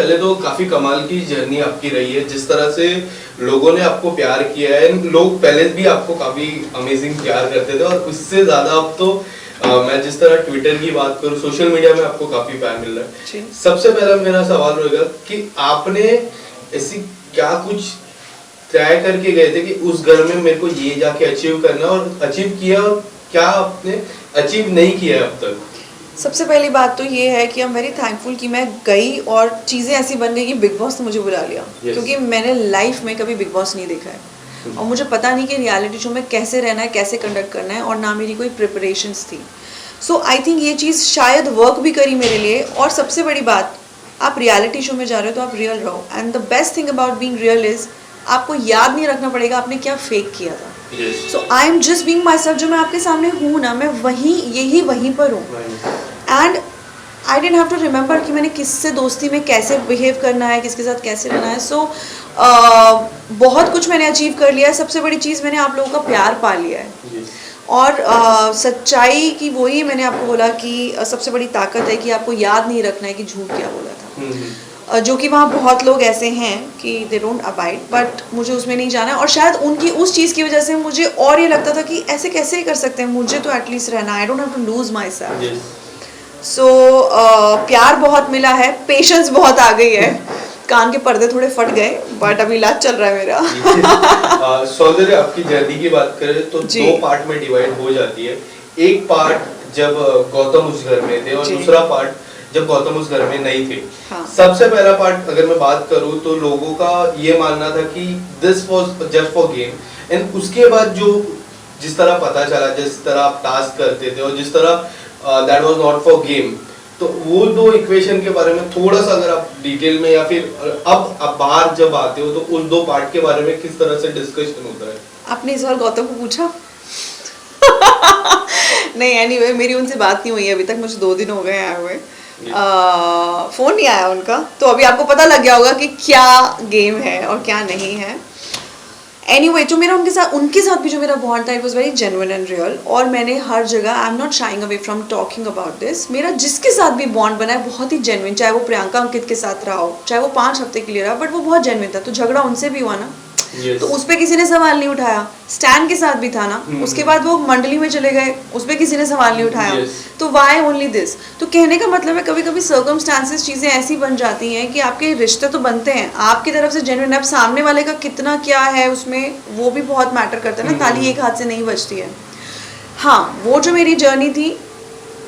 पहले तो काफी कमाल की जर्नी आपकी रही है, जिस तरह से लोगों ने आपको प्यार किया है। लोग पहले भी आपको काफी अमेजिंग प्यार करते थे, और उससे ज्यादा अब तो मैं जिस तरह ट्विटर की बात करूं, सोशल मीडिया में आपको काफी प्यार मिल रहा है। सबसे पहला मेरा सवाल रहेगा कि आपने ऐसी क्या कुछ तय करके गए थे कि उस घर में मेरे को ये जाके अचीव करना, और अचीव किया, और क्या आपने अचीव नहीं किया है अब तक? सबसे पहली बात तो ये है कि आई एम वेरी थैंकफुल कि मैं गई और चीज़ें ऐसी बन गई कि बिग बॉस ने मुझे बुला लिया। क्योंकि मैंने लाइफ में कभी बिग बॉस नहीं देखा है, और मुझे पता नहीं कि रियलिटी शो में कैसे रहना है, कैसे कंडक्ट करना है, और ना मेरी कोई प्रिपरेशंस थी। सो आई थिंक ये चीज़ शायद वर्क भी करी मेरे लिए। और सबसे बड़ी बात, आप रियलिटी शो में जा रहे हो तो आप रियल रहो, and the best thing about being real is आपको याद नहीं रखना पड़ेगा आपने क्या फेक किया था। So I am just being myself. जो मैं आपके सामने हूँ ना, मैं वहीं पर हूँ। And I didn't have to remember कि मैंने किससे दोस्ती में कैसे बिहेव करना है, किसके साथ कैसे रहना है। सो बहुत कुछ मैंने अचीव कर लिया है। सबसे बड़ी चीज़, मैंने आप लोगों का प्यार पा लिया है। और सच्चाई की वही मैंने आपको बोला कि सबसे बड़ी ताकत है कि आपको याद नहीं रखना है कि झूठ क्या बोला था। जो कि वहाँ बहुत लोग ऐसे हैं कि दे डोंट अबाइड, बट मुझे उसमें नहीं जाना है। और शायद उनकी उस चीज़ की वजह से मुझे और ये लगता था कि ऐसे कैसे कर सकते हैं, मुझे तो एटलीस्ट रहना, I don't have to lose myself. So प्यार बहुत मिला है, पेशेंस बहुत आ गई है। कान के पर्दे थोड़े फट गए, बट अभी इलाज चल रहा है मेरा। सौंदर्य, आपकी जर्नी की बात करें तो दो पार्ट में डिवाइड हो जाती है। एक पार्ट जब गौतम उस घर में थे, और दूसरा पार्ट जब गौतम उस घर में नहीं थे। हाँ। सबसे पहला पार्ट अगर मैं बात करूं तो लोगों का ये मानना था कि this was just for game, and उसके बाद जो जिस तरह पता चला, जिस तरह आप टास्क करते थे, और जिस तरह that was not for game, तो वो दो इक्वेशन के बारे में थोड़ा सा अगर आप डिटेल में, या फिर अब आप बाहर जब आते हो तो उस दो पार्ट के बारे में किस तरह से डिस्कशन होता है? आपने इस बार गौतम को पूछा? नहीं, एनीवे मेरी उनसे बात नहीं हुई है अभी तक, मुझे 2 दिन हो गए आए हुए। फोन नहीं आया उनका, तो अभी आपको पता लग गया होगा कि क्या गेम है और क्या नहीं है। एनीवे, जो मेरा उनके साथ भी जो मेरा बॉन्ड था, it was very genuine and real. और मैंने हर जगह, I am not sharing away from talking about this, मेरा जिसके साथ भी बॉन्ड बना है बहुत ही जेन्युइन। चाहे वो प्रियंका अंकित के साथ रहा हो, चाहे वो 5 हफ्ते के लिए रहा, बट वो बहुत जेन्युइन था। तो झगड़ा उनसे भी हुआ ना, तो उस पर किसी ने सवाल नहीं उठाया। स्टैन के साथ भी था ना, उसके बाद वो मंडली में चले गए, उस पर किसी ने सवाल नहीं उठाया। तो वाई ओनली दिस? तो कहने का मतलब है, कभी कभी सर्कमस्टांसेस चीज़ें ऐसी बन जाती हैं कि आपके रिश्ते तो बनते हैं आपकी तरफ से जेन्युइन, अब सामने वाले का कितना क्या है उसमें, वो भी बहुत मैटर करता है ना। ताली एक हाथ से नहीं बजती है। हाँ, वो जो मेरी जर्नी थी,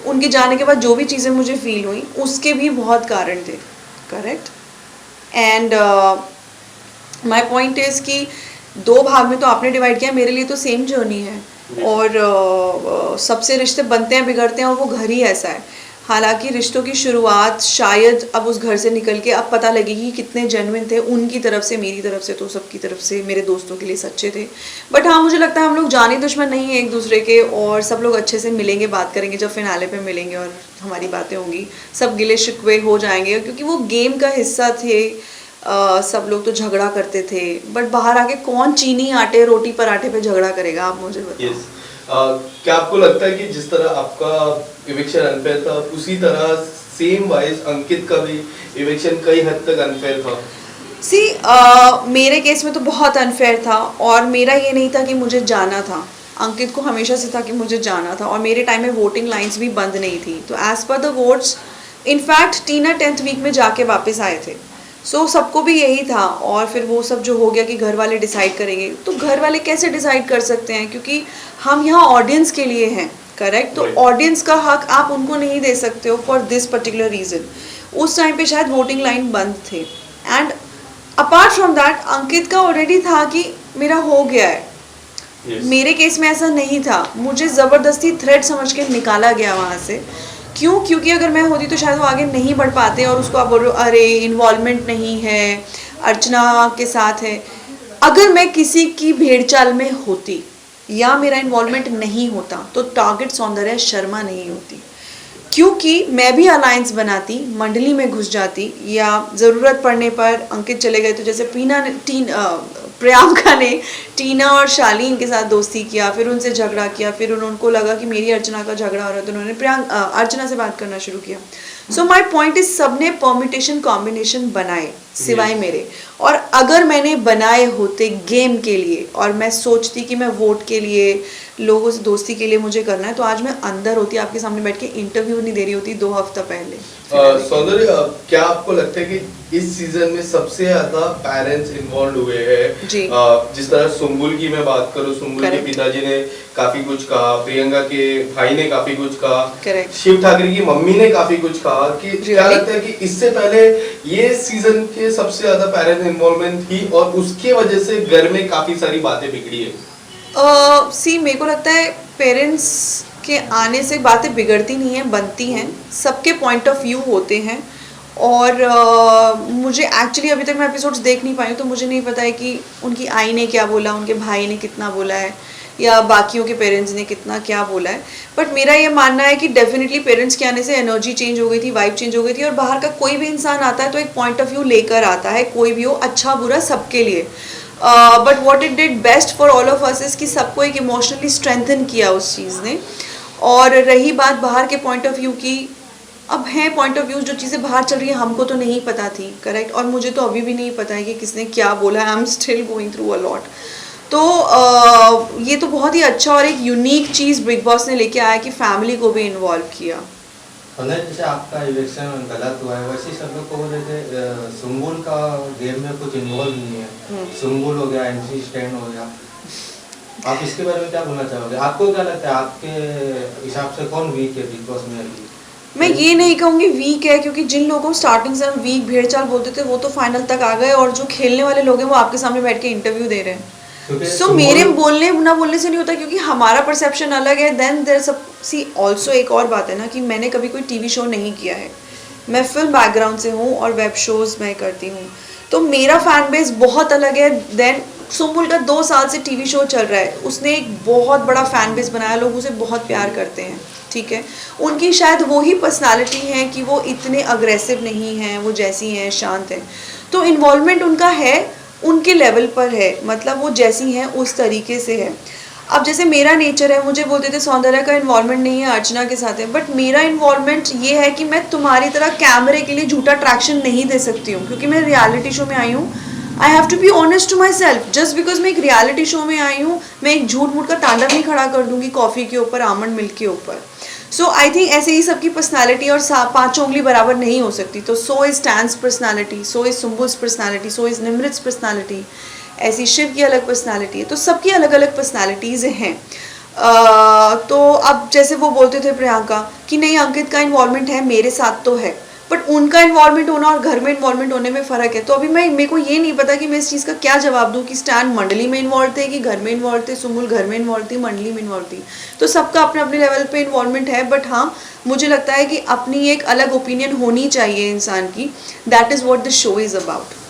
उनके जाने के बाद जो भी चीज़ें मुझे फील हुई, उसके भी बहुत कारण थे। Correct. And my point is कि 2 भाग में तो आपने डिवाइड किया, मेरे लिए तो सेम जर्नी है। और सबसे रिश्ते बनते हैं, बिगड़ते हैं, और वो घर ही ऐसा है। हालांकि रिश्तों की शुरुआत शायद अब उस घर से निकल के अब पता लगेगी कितने जेन्युइन थे, उनकी तरफ से, मेरी तरफ से, तो सबकी तरफ से, मेरे दोस्तों के लिए सच्चे थे। बट हाँ, मुझे लगता है हम लोग जानी दुश्मन नहीं है एक दूसरे के, और सब लोग अच्छे से मिलेंगे, बात करेंगे, जब फिनाले पे मिलेंगे और हमारी बातें होंगी, सब गिले शिकवे हो जाएंगे, क्योंकि वो गेम का हिस्सा थे। सब लोग तो झगड़ा करते थे, बट बाहर आके कौन चीनी आटे रोटी पराठे पे झगड़ा करेगा, आप मुझे बताओ। क्या आपको लगता है कि जिस तरह आपका इविक्शन अनफेयर था, उसी तरह सेम वाइज अंकित का भी इविक्शन कई हद तक अनफेयर था? मेरे केस में तो बहुत अनफेयर था, और मेरा ये नहीं था कि मुझे जाना था। अंकित को हमेशा से था कि मुझे जाना था, और मेरे टाइम में वोटिंग लाइंस भी बंद नहीं थी। तो एज पर the votes, in fact Tina 10th week में जाके वापस आए थे। सो सबको भी यही था। और फिर वो सब जो हो गया कि घर वाले डिसाइड करेंगे, तो घर वाले कैसे डिसाइड कर सकते हैं, क्योंकि हम यहाँ ऑडियंस के लिए हैं। करेक्ट। तो ऑडियंस का हक आप उनको नहीं दे सकते हो फॉर दिस पर्टिकुलर रीज़न। उस टाइम पे शायद वोटिंग लाइन बंद थे। एंड अपार्ट फ्रॉम दैट, अंकित का ऑलरेडी था कि मेरा हो गया है। मेरे केस में ऐसा नहीं था, मुझे ज़बरदस्ती थ्रेट समझ के निकाला गया वहाँ से। क्यों? क्योंकि अगर मैं होती तो शायद वो आगे नहीं बढ़ पाते, और उसको आप बोल रहे हो अरे इन्वॉल्वमेंट नहीं है, अर्चना के साथ है। अगर मैं किसी की भेड़चाल में होती या मेरा इन्वॉल्वमेंट नहीं होता, तो टारगेट सौंदर्य शर्मा नहीं होती, क्योंकि मैं भी अलायंस बनाती, मंडली में घुस जाती, या ज़रूरत पड़ने पर अंकित चले गए तो जैसे प्रियंका ने टीना और शालीन के साथ दोस्ती किया, फिर उनसे झगड़ा किया, फिर उनको लगा कि मेरी अर्चना का झगड़ा हो रहा है तो उन्होंने अर्चना से बात करना शुरू किया। सो माई पॉइंट इज सबने परम्यूटेशन कॉम्बिनेशन बनाए सिवाय मेरे, और अगर मैंने बनाए होते गेम के लिए और मैं सोचती कि मैं वोट के लिए लोगों से दोस्ती के लिए मुझे करना है, तो आज मैं अंदर होती, आपके सामने बैठ के इंटरव्यू नहीं दे रही होती 2 हफ्ता पहले। सौंदर्य, क्या आपको लगता है कि इस सीजन में सबसे ज्यादा पेरेंट्स इन्वॉल्व हुए हैं? जिस तरह सुम्बुल की मैं बात करूं, सुम्बुल के पिताजी ने काफी कुछ कहा, प्रियंका के भाई ने काफी कुछ कहा, शिव ठाकरे की मम्मी ने काफी कुछ कहा, कि क्या लगता है कि इससे पहले ये सीजन के सबसे ज्यादा पेरेंट्स इन्वॉल्वमेंट थी और उसके वजह से घर में काफी सारी बातें बिगड़ी है? मेरे को लगता है पेरेंट्स के आने से बातें बिगड़ती नहीं हैं, बनती हैं, सबके पॉइंट ऑफ व्यू होते हैं। और मुझे एक्चुअली अभी तक मैं एपिसोड्स देख नहीं पाई हूँ, तो मुझे नहीं पता है कि उनकी आई ने क्या बोला, उनके भाई ने कितना बोला है, या बाकियों के पेरेंट्स ने कितना क्या बोला है। बट मेरा ये मानना है कि डेफिनेटली पेरेंट्स के आने से एनर्जी चेंज हो गई थी, वाइब चेंज हो गई थी, और बाहर का कोई भी इंसान आता है तो एक पॉइंट ऑफ व्यू लेकर आता है, कोई भी हो, अच्छा बुरा सबके लिए। But what it did best for all of us is कि सबको एक इमोशनली स्ट्रेंथन किया उस चीज़ ने। और रही बात बाहर के पॉइंट ऑफ व्यू की, अब है पॉइंट ऑफ व्यू, जो चीज़ें बाहर चल रही है हमको तो नहीं पता थी, करेक्ट, और मुझे तो अभी भी नहीं पता है कि किसने क्या बोला है। I am still going through a lot. तो ये तो बहुत ही अच्छा और एक यूनिक चीज़ बिग बॉस ने लेके आया कि फैमिली को भी इन्वॉल्व किया। जैसे आपका इलेक्शन गलत हुआ है, वैसे सब लोग बोल रहे थे सुम्बुल का गेम में कुछ इन्वॉल्व नहीं है, सुम्बुल हो गया, एमसी स्टैंड हो गया, आप इसके बारे में क्या बोलना चाहोगे? आपको क्या लगता है, आपके हिसाब से कौन वीक है बिग बॉस में अभी? मैं ये नहीं कहूँगी वीक है, क्योंकि जिन लोगों को स्टार्टिंग से हम वीक भेड़ चाल बोलते थे वो तो फाइनल तक आ गए, और जो खेलने वाले लोग हैं वो आपके सामने बैठ के इंटरव्यू दे रहे हैं। सो मेरे बोलने ना बोलने से नहीं होता, क्योंकि हमारा परसेप्शन अलग है। देन देयर सी ऑल्सो एक और बात है ना कि मैंने कभी कोई टीवी शो नहीं किया है, मैं फिल्म बैकग्राउंड से हूँ और वेब शोज़ मैं करती हूँ, तो मेरा फैन बेस बहुत अलग है। देन सुम्बुल का 2 साल से टीवी शो चल रहा है, उसने एक बहुत बड़ा फैन बेस बनाया, लोग उसे बहुत प्यार करते हैं, ठीक है। उनकी शायद वही पर्सनालिटी है कि वो इतने अग्रेसिव नहीं हैं, वो जैसी हैं शांत हैं, तो इन्वॉल्वमेंट उनका है, उनके लेवल पर है, मतलब वो जैसी हैं उस तरीके से है। अब जैसे मेरा नेचर है, मुझे बोलते थे सौंदर्य का इन्वॉल्वमेंट नहीं है, अर्चना के साथ है, बट मेरा इन्वॉल्वमेंट ये है कि मैं तुम्हारी तरह कैमरे के लिए झूठा अट्रैक्शन नहीं दे सकती हूँ, क्योंकि मैं रियलिटी शो में आई हूँ। I have to be honest to my self. Just because मैं एक रियलिटी शो में आई हूँ, मैं एक झूठ मूठ का तांडव नहीं खड़ा कर दूंगी कॉफ़ी के ऊपर, आमंड मिल्क के ऊपर। सो आई थिंक ऐसे ही सबकी पर्सनालिटी और 5 उंगली बराबर नहीं हो सकती। तो so is Stan's personality, so is Sumbul's personality, so is Nimrit's personality, ऐसी शिव की अलग पर्सनालिटी है, तो सबकी अलग अलग पर्सनालिटीज़ हैं। तो अब जैसे वो बोलते थे प्रियंका कि नहीं अंकित का इन्वॉल्वमेंट है, मेरे साथ तो है, बट उनका इन्वॉल्वमेंट होना और घर में इन्वॉल्वमेंट होने में फ़र्क है। तो अभी मेरे को ये नहीं पता कि मैं इस चीज़ का क्या जवाब दूँ कि स्टैन मंडली में इन्वॉल्व थे कि घर में इन्वॉल्व थे, सुम्बुल घर में इन्वॉल्व थी, मंडली में इन्वॉल्व थी, तो सबका अपने अपने लेवल पे इन्वॉल्वमेंट है। बट हाँ, मुझे लगता है कि अपनी एक अलग ओपिनियन होनी चाहिए इंसान की। That is what the show is about.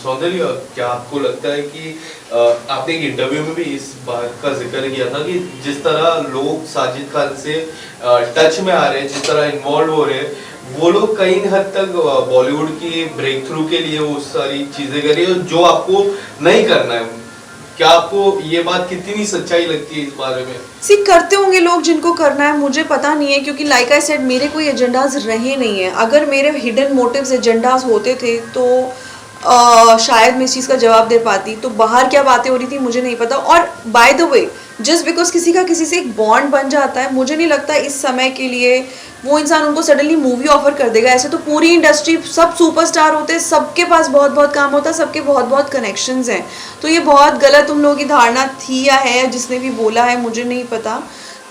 सौंदर्य, क्या आपको लगता है कि आपने एक इंटरव्यू में भी इस बात का जिक्र किया था कि जिस तरह लोग साजिद खान से टच में आ रहे हैं, जिस तरह इन्वॉल्व हो रहे हैं, वो लोग कई हद तक बॉलीवुड की ब्रेक थ्रू के लिए वो सारी चीजें कर रही है जो आपको नहीं करना है? क्या आपको ये बात कितनी सच्चाई लगती है इस बारे में? करते होंगे लोग जिनको करना है, मुझे पता नहीं है, क्योंकि लाइक आई सेड मेरे कोई एजेंडाज रहे नहीं है। अगर मेरे हिडन मोटिव्स एजेंडाज होते थे तो शायद मैं इस चीज़ का जवाब दे पाती। तो बाहर क्या बातें हो रही थी मुझे नहीं पता। और by the way, just because किसी का किसी से एक बॉन्ड बन जाता है, मुझे नहीं लगता इस समय के लिए वो इंसान उनको सडनली मूवी ऑफर कर देगा। ऐसे तो पूरी इंडस्ट्री, सब सुपरस्टार होते हैं, सबके पास बहुत बहुत काम होता है, सबके बहुत बहुत कनेक्शंस हैं। तो ये बहुत गलत उन लोगों की धारणा थी या है, जिसने भी बोला है मुझे नहीं पता।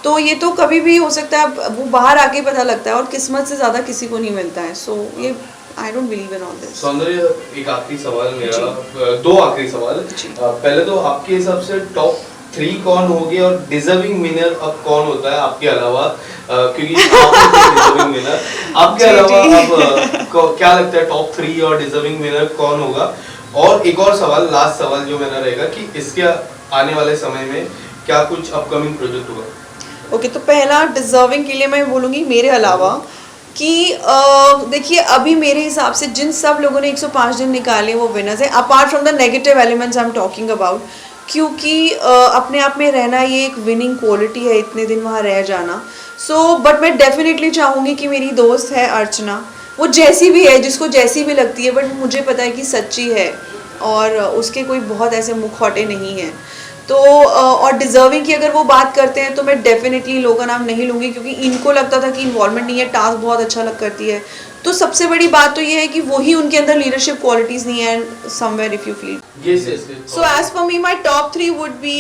तो ये तो कभी भी हो सकता है, वो बाहर आके पता लगता है, और किस्मत से ज़्यादा किसी को नहीं मिलता है। सो ये I don't believe in all this. सौंदर्य, एक आखिरी सवाल मेरा, 2 आखिरी सवाल। पहले तो आपके हिसाब से टॉप 3 कौन होंगे और डिजर्विंग विनर अब कौन होता है आपके अलावा? क्योंकि आप डिजर्विंग विनर, आपके अलावा अब क्या लगता है टॉप 3 और डिजर्विंग विनर कौन होगा? और एक और सवाल, लास्ट सवाल जो मेरा रहेगा कि इसके आने वाले समय में क्या कुछ अपकमिंग प्रोजेक्ट होगा? ओके, तो पहला डिजर्विंग के लिए मैं बोलूँगी मेरे अलावा कि देखिए अभी मेरे हिसाब से जिन सब लोगों ने 105 दिन निकाले वो विनर्स हैं, apart from the negative elements I am talking about, क्योंकि अपने आप में रहना ये एक विनिंग क्वालिटी है, इतने दिन वहाँ रह जाना। सो बट मैं डेफिनेटली चाहूँगी कि मेरी दोस्त है अर्चना, वो जैसी भी है, जिसको जैसी भी लगती है, बट मुझे पता है कि सच्ची है और उसके कोई बहुत ऐसे मुखौटे नहीं हैं। तो और डिज़र्विंग की अगर वो बात करते हैं तो मैं डेफिनेटली लोगों का नाम नहीं लूँगी, क्योंकि इनको लगता था कि इन्वॉल्वमेंट नहीं है, टास्क बहुत अच्छा लग करती है। तो सबसे बड़ी बात तो ये है कि वही उनके अंदर लीडरशिप क्वालिटीज़ नहीं है somewhere if you feel. So as for me my top 3 would be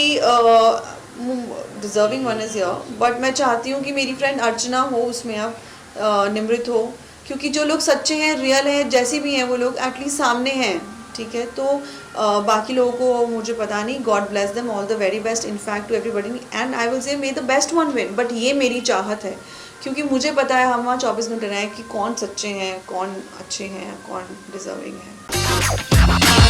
deserving one is here, but मैं चाहती हूँ कि मेरी फ्रेंड अर्चना हो उसमें, अब निमृत हो, क्योंकि जो लोग सच्चे हैं, रियल हैं, जैसे भी हैं वो लोग एटलीस्ट सामने हैं, ठीक है। तो बाकी लोगों को मुझे पता नहीं, God bless them, all the very best in fact to everybody, and I will say may the best one win. But ये मेरी चाहत है, क्योंकि मुझे पता है हम वहाँ 24 घंटे रहें कि कौन सच्चे हैं, कौन अच्छे हैं, कौन डिजर्विंग है।